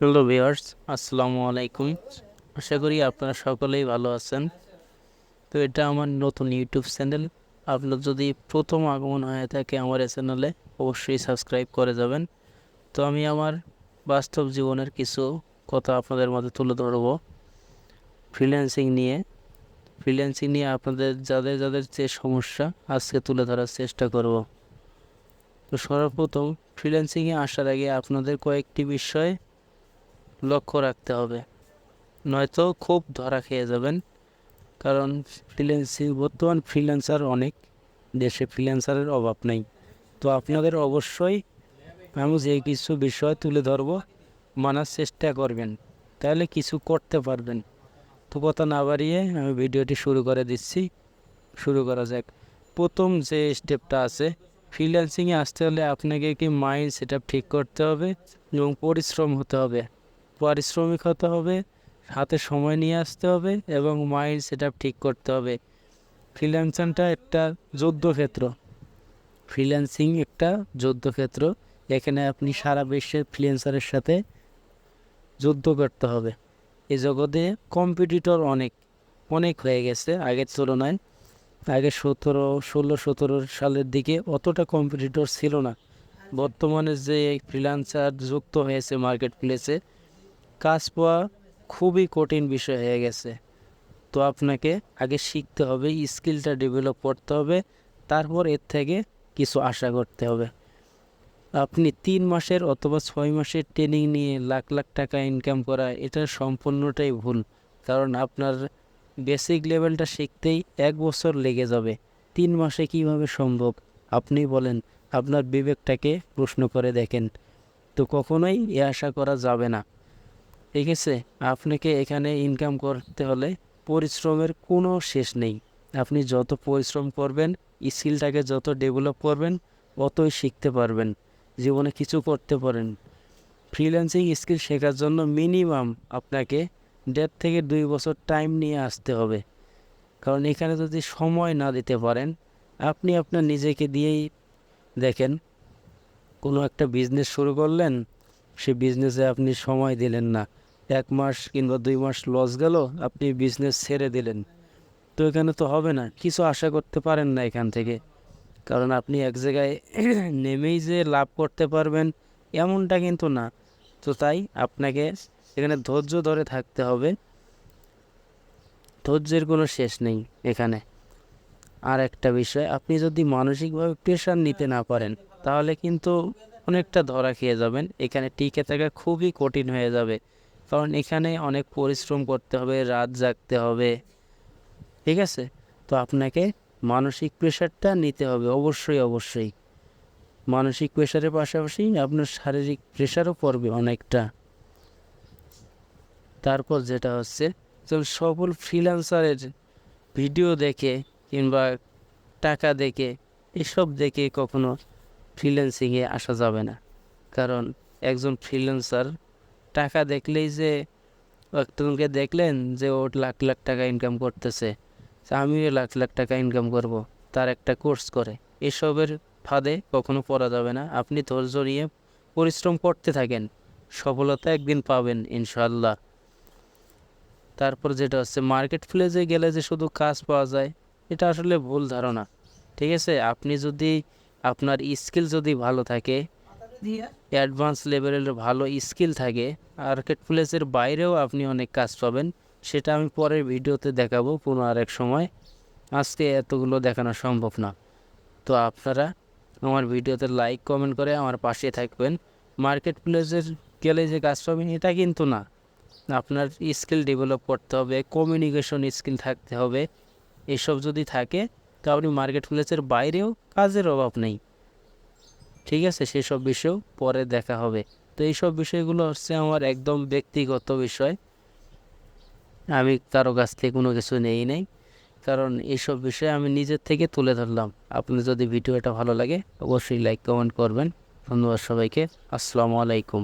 Hello viewers, আসসালামু আলাইকুম। আশা করি আপনারা সকলেই ভালো আছেন। তো এটা আমার নতুন ইউটিউব চ্যানেল। আপনার যদি প্রথম আগমন হয়ে থাকে আমার এই চ্যানেলে, অবশ্যই সাবস্ক্রাইব করে যাবেন। তো আমি আমার বাস্তব জীবনের কিছু কথা আপনাদের মধ্যে তুলে ধরবো ফ্রিল্যান্সিং নিয়ে আপনাদের যাদের যাদের যে সমস্যা আজকে তুলে ধরার চেষ্টা করব। তো সর্বপ্রথম ফ্রিল্যান্সিংয়ে আসার আগে আপনাদের কয়েকটি বিষয় লক্ষ্য রাখতে হবে, নয়তো খুব ধরা খেয়ে যাবেন। কারণ বর্তমান ফ্রিল্যান্সার অনেক, দেশে ফ্রিল্যান্সারের অভাব নেই। তো আপনাদের অবশ্যই আমি যে কিছু বিষয় তুলে ধরবো মানার চেষ্টা করবেন, তাহলে কিছু করতে পারবেন। তো কথা না বাড়িয়ে আমি ভিডিওটি শুরু করে দিচ্ছি। শুরু করা যাক। প্রথম যে স্টেপটা আছে, ফ্রিল্যান্সিংয়ে আসতে হলে আপনাকে কি মাইন্ড সেট আপ ঠিক করতে হবে এবং পরিশ্রম হতে হবে, পারিশ্রমিক হতে হবে, হাতে সময় নিয়ে আসতে হবে এবং মাইন্ড সেট আপ ঠিক করতে হবে। ফ্রিল্যান্সিংটা একটা যুদ্ধক্ষেত্র। ফ্রিল্যান্সিং একটা যুদ্ধক্ষেত্র। এখানে আপনি সারা বিশ্বের ফ্রিল্যান্সারের সাথে যুদ্ধ করতে হবে। এই জগতে কম্পিটিটর অনেক অনেক হয়ে গেছে আগের তুলনায়। আগে 16-17 সালের দিকে অতটা কম্পিটিটর ছিল না। বর্তমানে যে ফ্রিল্যান্সার যুক্ত হয়েছে মার্কেট প্লেসে, কাজ পাওয়া খুবই কঠিন বিষয় হয়ে গেছে। তো আপনাকে আগে শিখতে হবে, স্কিলটা ডেভেলপ করতে হবে, তারপর এর থেকে কিছু আশা করতে হবে। আপনি 3 মাসের অথবা 6 মাসের ট্রেনিং নিয়ে লাখ লাখ টাকা ইনকাম করা, এটা সম্পূর্ণটাই ভুল। কারণ আপনার বেসিক লেভেলটা শিখতেই 1 বছর লেগে যাবে। 3 মাসে কিভাবে সম্ভব আপনি বলেন? আপনার বিবেকটাকে প্রশ্ন করে দেখেন। তো কখনোই এ আশা করা যাবে না। ঠিক আছে, আপনাকে এখানে ইনকাম করতে হলে পরিশ্রমের কোনো শেষ নেই। আপনি যত পরিশ্রম করবেন, স্কিলটাকে যত ডেভেলপ করবেন, অতই শিখতে পারবেন, জীবনে কিছু করতে পারেন। ফ্রিল্যান্সিং স্কিল শেখার জন্য মিনিমাম আপনাকে 1.5 থেকে 2 বছর টাইম নিয়ে আসতে হবে। কারণ এখানে যদি সময় না দিতে পারেন, আপনি আপনার নিজেকে দিয়েই দেখেন, কোনো একটা বিজনেস শুরু করলেন, সে বিজনেসে আপনি সময় দিলেন না, 1 মাস কিংবা 2 মাস লস গেল, আপনি বিজনেস ছেড়ে দিলেন। তো এখানে তো হবে না, কিছু আশা করতে পারেন না এখান থেকে। কারণ আপনি এক জায়গায় নেমেই যে লাভ করতে পারবেন এমনটা কিন্তু না। তো তাই আপনাকে এখানে ধৈর্য ধরে থাকতে হবে। ধৈর্যের কোনো শেষ নেই এখানে। আর একটা বিষয়, আপনি যদি মানসিকভাবে প্রেশার নিতে না পারেন, তাহলে কিন্তু অনেকটা ধরা খেয়ে যাবেন। এখানে টিকে থাকা খুবই কঠিন হয়ে যাবে। কারণ এখানে অনেক পরিশ্রম করতে হবে, রাত জাগতে হবে। ঠিক আছে, তো আপনাকে মানসিক প্রেশারটা নিতে হবে অবশ্যই অবশ্যই। মানসিক প্রেশারের পাশাপাশি আপনার শারীরিক প্রেশারও পড়বে অনেকটা। তারপর যেটা হচ্ছে, যেমন সফল ফ্রিল্যান্সারের ভিডিও দেখে কিংবা টাকা দেখে, এসব দেখে কখনো ফ্রিল্যান্সিংয়ে আসা যাবে না। কারণ একজন ফ্রিল্যান্সার টাকা দেখলেই যে, একজনকে দেখলেন যে ও লাখ লাখ টাকা ইনকাম করতেছে, আমিও লাখ লাখ টাকা ইনকাম করব, তার একটা কোর্স করে, এসবের ফাঁদে কখনো পড়া যাবে না। আপনি ধৈর্য নিয়ে পরিশ্রম করতে থাকেন, সফলতা একদিন পাবেন ইনশাল্লাহ। তারপর যেটা হচ্ছে, মার্কেট প্লেসে গেলে যে শুধু কাজ পাওয়া যায়, এটা আসলে ভুল ধারণা। ঠিক আছে, আপনি যদি আপনার স্কিল যদি ভালো থাকে, অ্যাডভান্স লেভেলের ভালো স্কিল থাকে, মার্কেট প্লেসের বাইরেও আপনি অনেক কাজ পাবেন। সেটা আমি পরের ভিডিওতে দেখাবো কোনো আরেক সময়। আজকে এতগুলো দেখানো সম্ভব না। তো আপনারা আমার ভিডিওতে লাইক কমেন্ট করে আমার পাশে থাকবেন। মার্কেট প্লেসের গেলে যে কাজ পাবেন এটা কিন্তু না, আপনার স্কিল ডেভেলপ করতে হবে, কমিউনিকেশন স্কিল থাকতে হবে। এসব যদি থাকে, তো আপনি মার্কেট প্লেসের বাইরেও কাজের অভাব নেই। ঠিক আছে, সেসব বিষয়েও পরে দেখা হবে। তো এইসব বিষয়গুলো হচ্ছে আমার একদম ব্যক্তিগত বিষয়, আমি কারো কাছ থেকে কোনো কিছু নেই নাই। কারণ এইসব বিষয়ে আমি নিজের থেকে তুলে ধরলাম। আপনি যদি ভিডিওটা ভালো লাগে, অবশ্যই লাইক কমেন্ট করবেন। ধন্যবাদ সবাইকে। আসসালামু আলাইকুম।